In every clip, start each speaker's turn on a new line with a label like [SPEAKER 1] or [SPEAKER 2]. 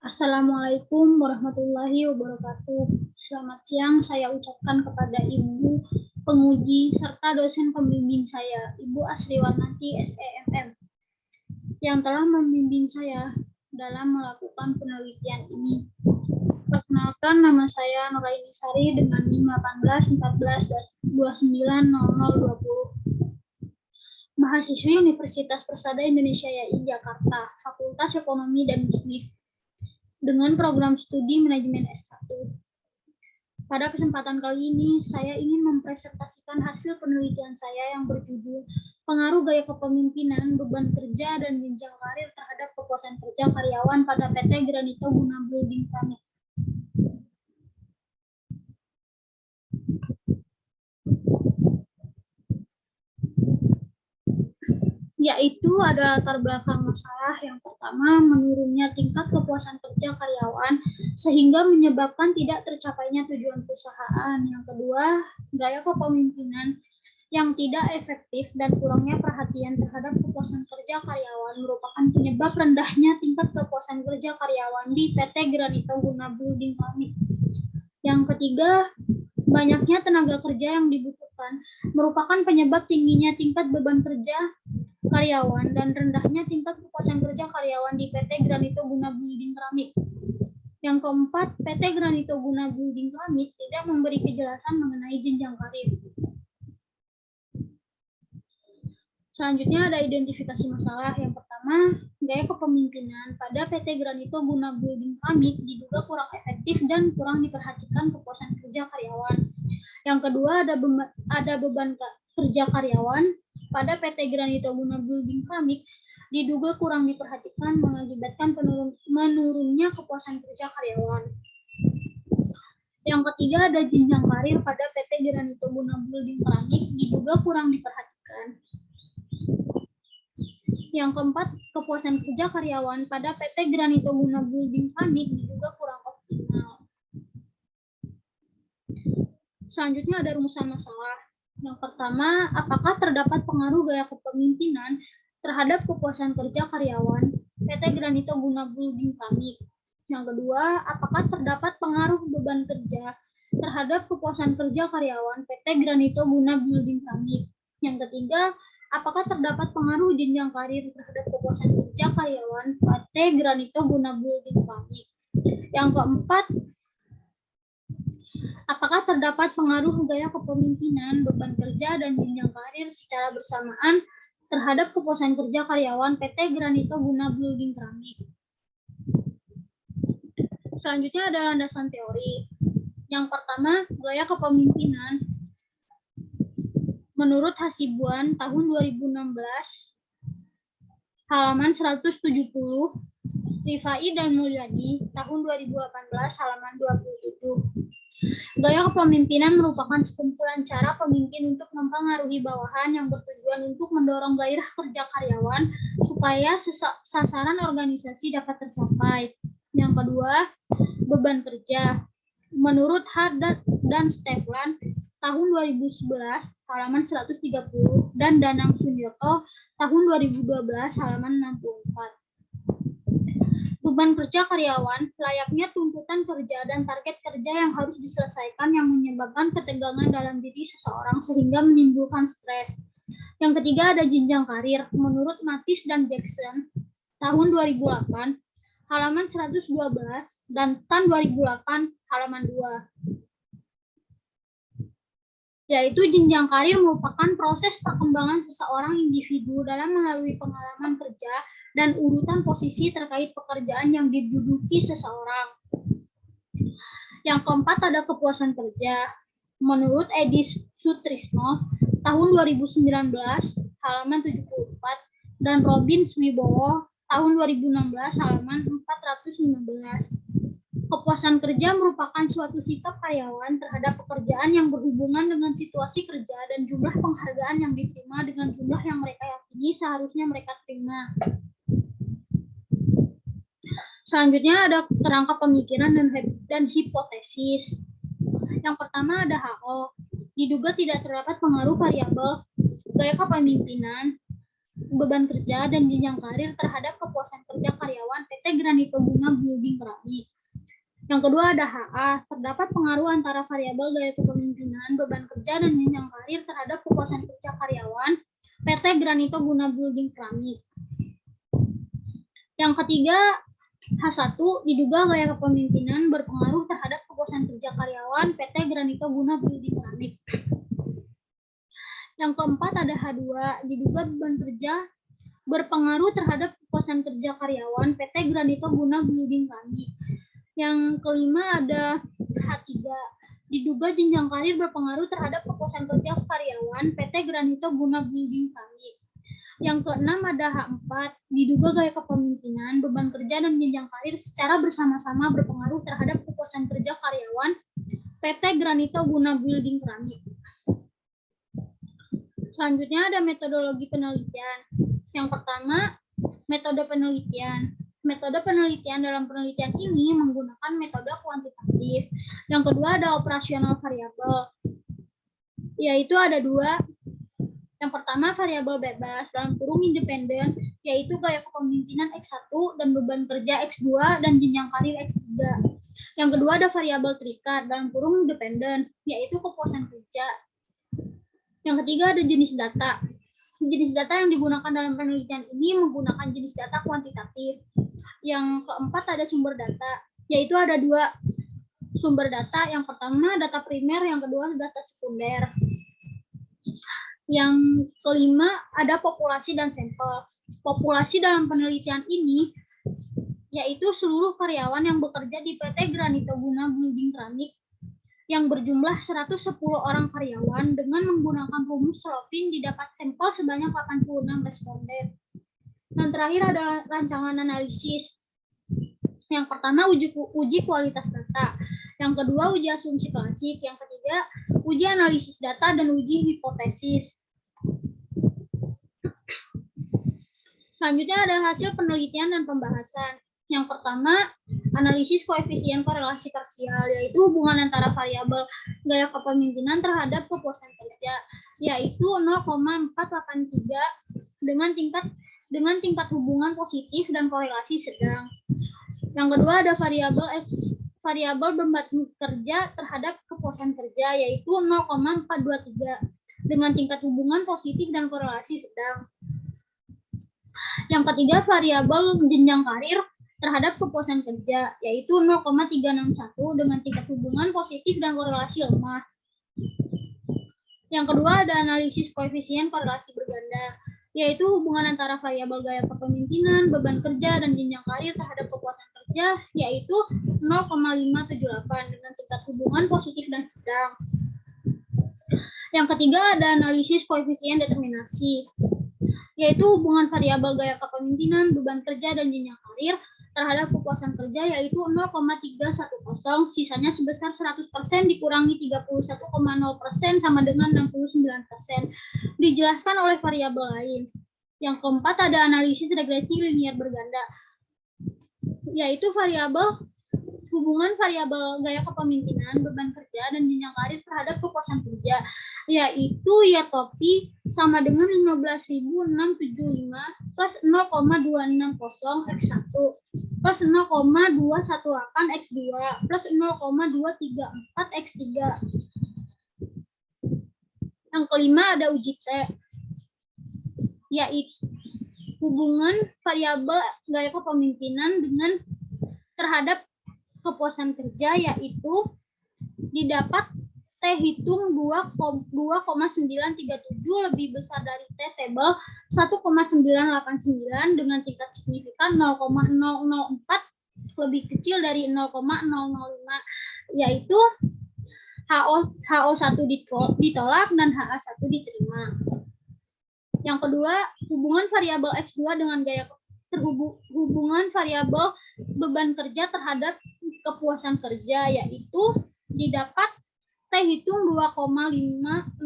[SPEAKER 1] Assalamualaikum warahmatullahi wabarakatuh. Selamat siang saya ucapkan kepada Ibu penguji serta dosen pembimbing saya, Ibu Asriwanati SEMM, yang telah membimbing saya dalam melakukan penelitian ini. Perkenalkan, nama saya Nuraini Sari dengan NIM 1814290020. Mahasiswi Universitas Persada Indonesia YAI Jakarta, Fakultas Ekonomi dan Bisnis, dengan program studi manajemen S1. Pada kesempatan kali ini, saya ingin mempresentasikan hasil penelitian saya yang berjudul Pengaruh Gaya Kepemimpinan, Beban Kerja, dan Jenjang Karir terhadap Kepuasan Kerja Karyawan pada PT Granito Guna Building Pamit. Yaitu ada latar belakang masalah. Yang pertama, menurunnya tingkat kepuasan kerja karyawan sehingga menyebabkan tidak tercapainya tujuan perusahaan. Yang kedua, gaya kepemimpinan yang tidak efektif dan kurangnya perhatian terhadap kepuasan kerja karyawan merupakan penyebab rendahnya tingkat kepuasan kerja karyawan di PT Granito Guna Building Pamit. Yang ketiga, banyaknya tenaga kerja yang dibutuhkan merupakan penyebab tingginya tingkat beban kerja karyawan dan rendahnya tingkat kepuasan kerja karyawan di PT Granito Guna Building Keramik. Yang keempat, PT Granito Guna Building Keramik tidak memberi kejelasan mengenai jenjang karir. Selanjutnya ada identifikasi masalah. Yang pertama, gaya kepemimpinan pada PT Granito Guna Building Keramik diduga kurang efektif dan kurang diperhatikan kepuasan kerja karyawan. Yang kedua, ada beban kerja karyawan pada PT Granito Guna Building Keramik diduga kurang diperhatikan mengakibatkan menurunnya kepuasan kerja karyawan. Yang ketiga, ada jenjang karir pada PT Granito Guna Building Keramik diduga kurang diperhatikan. Yang keempat, kepuasan kerja karyawan pada PT Granito Guna Building Keramik diduga kurang optimal. Selanjutnya ada rumusan masalah. Yang pertama, apakah terdapat pengaruh gaya kepemimpinan terhadap kepuasan kerja karyawan PT Granito Guna Building Keramik? Yang kedua, apakah terdapat pengaruh beban kerja terhadap kepuasan kerja karyawan PT Granito Guna Building Keramik? Yang ketiga, apakah terdapat pengaruh jenjang karir terhadap kepuasan kerja karyawan PT Granito Guna Building Keramik? Yang keempat, apakah terdapat pengaruh gaya kepemimpinan, beban kerja, dan jenjang karir secara bersamaan terhadap kepuasan kerja karyawan PT Granito Guna Building Keramik? Selanjutnya ada landasan teori. Yang pertama, gaya kepemimpinan. Menurut Hasibuan tahun 2016, halaman 170, Rifai dan Mulyadi tahun 2018, halaman 27. Gaya kepemimpinan merupakan sekumpulan cara pemimpin untuk mempengaruhi bawahan yang bertujuan untuk mendorong gairah kerja karyawan supaya sasaran organisasi dapat tercapai. Yang kedua, beban kerja. Menurut Haddad dan Steplan tahun 2011 halaman 130 dan Danang Sunyoto tahun 2012 halaman 64. Beban kerja karyawan layaknya tuntutan kerja dan target kerja yang harus diselesaikan yang menyebabkan ketegangan dalam diri seseorang sehingga menimbulkan stres. Yang ketiga ada jenjang karir. Menurut Matis dan Jackson tahun 2008 halaman 112 dan Tan 2008 halaman 2. Yaitu jenjang karir merupakan proses perkembangan seseorang individu dalam melalui pengalaman kerja dan urutan posisi terkait pekerjaan yang diduduki seseorang. Yang keempat ada kepuasan kerja. Menurut Edi Sutrisno tahun 2019 halaman 74 dan Robin Swibowo tahun 2016 halaman 415. Kepuasan kerja merupakan suatu sikap karyawan terhadap pekerjaan yang berhubungan dengan situasi kerja dan jumlah penghargaan yang diterima dengan jumlah yang mereka yakini seharusnya mereka terima. Selanjutnya ada kerangka pemikiran dan hipotesis. Yang pertama ada HO. Diduga tidak terdapat pengaruh variabel gaya kepemimpinan beban kerja dan jenjang karir terhadap kepuasan kerja karyawan PT Granito Guna Building Keramik. Yang kedua ada HA, terdapat pengaruh antara variabel gaya kepemimpinan, beban kerja, dan jenjang karir terhadap kepuasan kerja karyawan PT Granito Guna Building Keramik. Yang ketiga, H1, diduga gaya kepemimpinan berpengaruh terhadap kepuasan kerja karyawan PT Granito Guna Building Keramik. Yang keempat ada H2, diduga beban kerja berpengaruh terhadap kepuasan kerja karyawan PT Granito Guna Building Keramik. Yang kelima ada H3, diduga jenjang karir berpengaruh terhadap kepuasan kerja karyawan PT Granito Guna Building Keramik. Yang keenam ada H4, diduga gaya kepemimpinan, beban kerja, dan jenjang karir secara bersama-sama berpengaruh terhadap kepuasan kerja karyawan PT Granito Guna Building Keramik. Selanjutnya ada metodologi penelitian. Yang pertama, metode penelitian. Metode penelitian dalam penelitian ini menggunakan metode kuantitatif. Yang kedua ada operasional variabel, yaitu ada dua. Yang pertama variabel bebas dalam kurung independen, yaitu gaya kepemimpinan X1 dan beban kerja X2 dan jenjang karir X3. Yang kedua ada variabel terikat dalam kurung independen, yaitu kepuasan kerja. Yang ketiga ada jenis data. Jenis data yang digunakan dalam penelitian ini menggunakan jenis data kuantitatif. Yang keempat ada sumber data, yaitu ada dua sumber data. Yang pertama data primer, yang kedua data sekunder. Yang kelima ada populasi dan sampel. Populasi dalam penelitian ini yaitu seluruh karyawan yang bekerja di PT Granito Guna Building Keramik yang berjumlah 110 orang karyawan. Dengan menggunakan rumus Slovin didapat sampel sebanyak 86 responden. Dan terakhir adalah rancangan analisis. Yang pertama uji kualitas data. Yang kedua uji asumsi klasik. Yang ketiga uji analisis data dan uji hipotesis. Selanjutnya ada hasil penelitian dan pembahasan. Yang pertama, analisis koefisien korelasi parsial, yaitu hubungan antara variabel gaya kepemimpinan terhadap kepuasan kerja, yaitu 0,483 dengan tingkat hubungan positif dan korelasi sedang. Yang kedua ada variabel beban kerja terhadap kepuasan kerja, yaitu 0,423 dengan tingkat hubungan positif dan korelasi sedang. Yang ketiga variabel jenjang karir terhadap kepuasan kerja, yaitu 0,361 dengan tingkat hubungan positif dan korelasi lemah. Yang kedua ada analisis koefisien korelasi berganda, yaitu hubungan antara variabel gaya kepemimpinan, beban kerja, dan jenjang karir terhadap kepuasan kerja, yaitu 0,578 dengan tingkat hubungan positif dan sedang. Yang ketiga ada analisis koefisien determinasi, yaitu hubungan variabel gaya kepemimpinan, beban kerja, dan jenjang karir terhadap kepuasan kerja, yaitu 0,310, sisanya sebesar 100% dikurangi 31,0% sama dengan 69%. Dijelaskan oleh variabel lain. Yang keempat ada analisis regresi linier berganda, yaitu hubungan variabel gaya kepemimpinan, beban kerja, dan jenjang karir terhadap kepuasan kerja, yaitu YTOPI sama dengan 15.675 plus 0,260 X1 plus 0,218 X2 plus 0,234 X3. Yang kelima ada uji T, yaitu hubungan variabel gaya kepemimpinan dengan terhadap kepuasan kerja, yaitu didapat T hitung 2,937 lebih besar dari T table 1,989 dengan tingkat signifikan 0,004 lebih kecil dari 0,005, yaitu HO1 ditolak dan HA1 diterima. Yang kedua, hubungan variabel X2 dengan gaya hubungan variabel beban kerja terhadap kepuasan kerja, yaitu didapat T hitung 2,507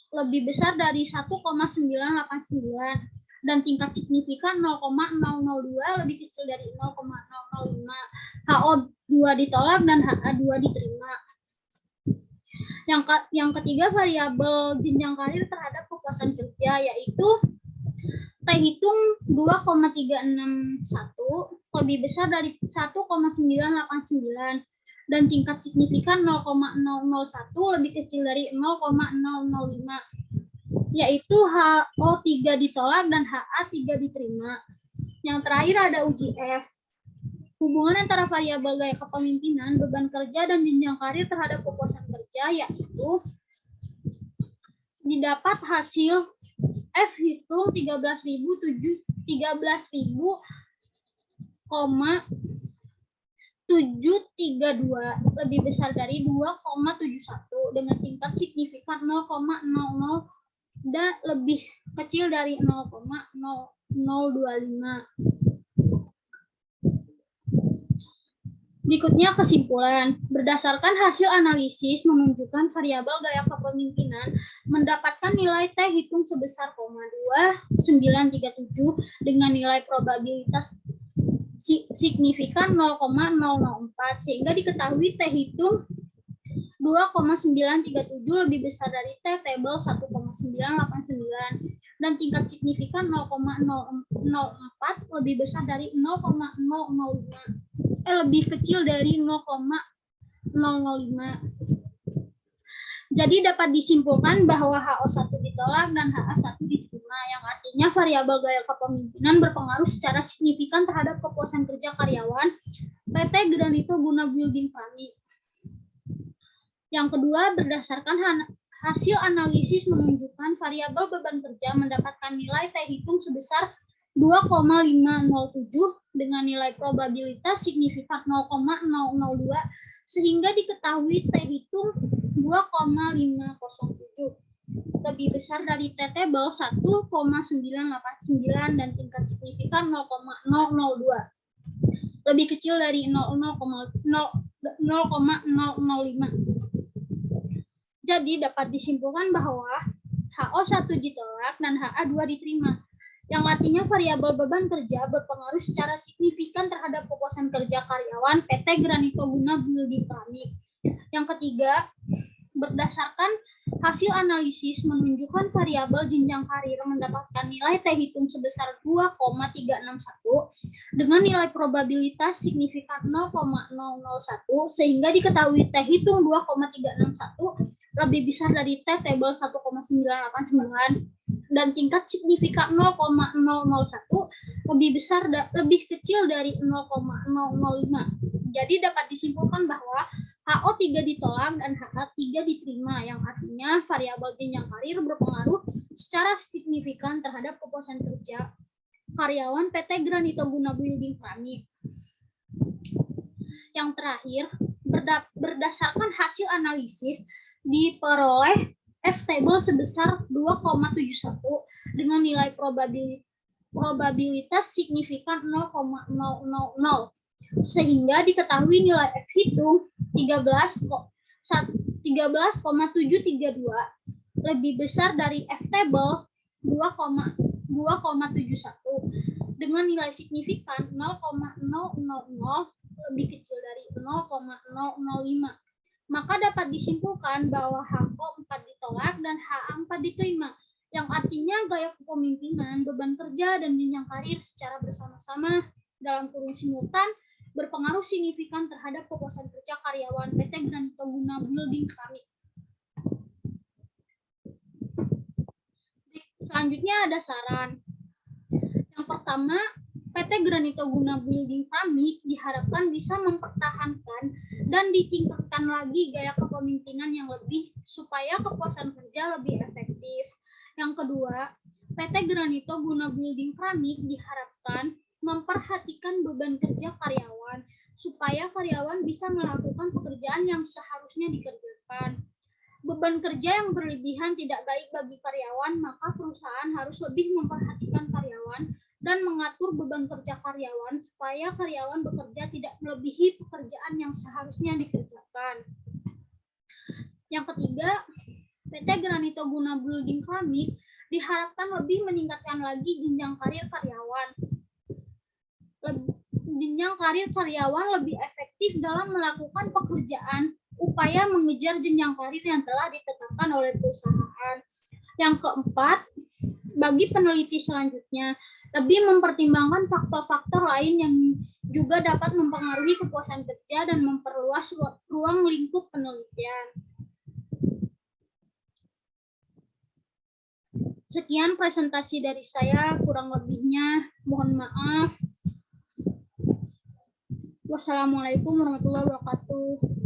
[SPEAKER 1] lebih besar dari 1,989 dan tingkat signifikan 0,002 lebih kecil dari 0,005. HO2 ditolak dan HA2 diterima. Yang ketiga variabel jenjang karir terhadap kepuasan kerja, yaitu hitung 2,361 lebih besar dari 1,989 dan tingkat signifikan 0,001 lebih kecil dari 0,005, yaitu HO3 ditolak dan HA3 diterima. Yang terakhir ada uji F. Hubungan antara variabel gaya kepemimpinan, beban kerja, dan jenjang karir terhadap kepuasan kerja, yaitu didapat hasil F hitung 13.732 lebih besar dari 2,71 dengan tingkat signifikan 0,00 dan lebih kecil dari 0,0025. Berikutnya kesimpulan. Berdasarkan hasil analisis menunjukkan variabel gaya kepemimpinan mendapatkan nilai T hitung sebesar 0,2937 dengan nilai probabilitas signifikan 0,004 sehingga diketahui T hitung 2,937 lebih besar dari T tabel 1,989 dan tingkat signifikan 0,004 lebih besar dari 0,005 lebih kecil dari 0,005. Jadi dapat disimpulkan bahwa HO1 ditolak dan HA1 diterima, yang artinya variabel gaya kepemimpinan berpengaruh secara signifikan terhadap kepuasan kerja karyawan PT Granito Guna Building Pramik. Yang kedua, berdasarkan hasil analisis menunjukkan variabel beban kerja mendapatkan nilai T hitung sebesar 2,507 dengan nilai probabilitas signifikan 0,002 sehingga diketahui T hitung 2,507 lebih besar dari T tabel 1,989 dan tingkat signifikan 0,002 lebih kecil dari 0,005. Jadi dapat disimpulkan bahwa HO1 ditolak dan HA2 diterima, yang artinya variabel beban kerja berpengaruh secara signifikan terhadap kepuasan kerja karyawan PT Granito Guna Building Pramik. Yang ketiga, berdasarkan hasil analisis menunjukkan variabel jenjang karir mendapatkan nilai T hitung sebesar 2,361 dengan nilai probabilitas signifikan 0,001 sehingga diketahui T hitung 2,361 lebih besar dari T tabel 1,989 dan tingkat signifikan 0,001 lebih kecil dari 0,005. Jadi dapat disimpulkan bahwa HO3 ditolak dan HA3 diterima, yang artinya variabel jenjang karir berpengaruh secara signifikan terhadap kepuasan kerja karyawan PT Granito Guna Building Pramik. Yang terakhir, berdasarkan hasil analisis diperoleh F table sebesar 2,71 dengan nilai probabilitas signifikan 0,000 sehingga diketahui nilai F hitung 13,732 lebih besar dari F table 2,71 dengan nilai signifikan 0,000 lebih kecil dari 0,005. Maka dapat disimpulkan bahwa HO4 ditolak dan HA4 diterima, yang artinya gaya kepemimpinan, beban kerja, dan jenjang karir secara bersama-sama dalam kurun simultan berpengaruh signifikan terhadap kepuasan kerja karyawan PT Granito Guna Building Pramik. Selanjutnya ada saran. Yang pertama, PT Granito Guna Building Pramik diharapkan bisa mempertahankan dan ditingkatkan lagi gaya kepemimpinan yang lebih supaya kepuasan kerja lebih efektif. Yang kedua, PT Granito Guna Building Pramik diharapkan memperhatikan beban kerja karyawan supaya karyawan bisa melakukan pekerjaan yang seharusnya dikerjakan. Beban kerja yang berlebihan tidak baik bagi karyawan, maka perusahaan harus lebih memperhatikan karyawan dan mengatur beban kerja karyawan supaya karyawan bekerja tidak melebihi pekerjaan yang seharusnya dikerjakan. Yang ketiga, PT Granito Guna Building Pramik diharapkan lebih meningkatkan lagi jenjang karir karyawan. Jenjang karir karyawan lebih efektif dalam melakukan pekerjaan upaya mengejar jenjang karir yang telah ditetapkan oleh perusahaan. Yang keempat, bagi peneliti selanjutnya, lebih mempertimbangkan faktor-faktor lain yang juga dapat mempengaruhi kepuasan kerja dan memperluas ruang lingkup penelitian. Sekian presentasi dari saya, kurang lebihnya mohon maaf. Wassalamualaikum warahmatullahi wabarakatuh.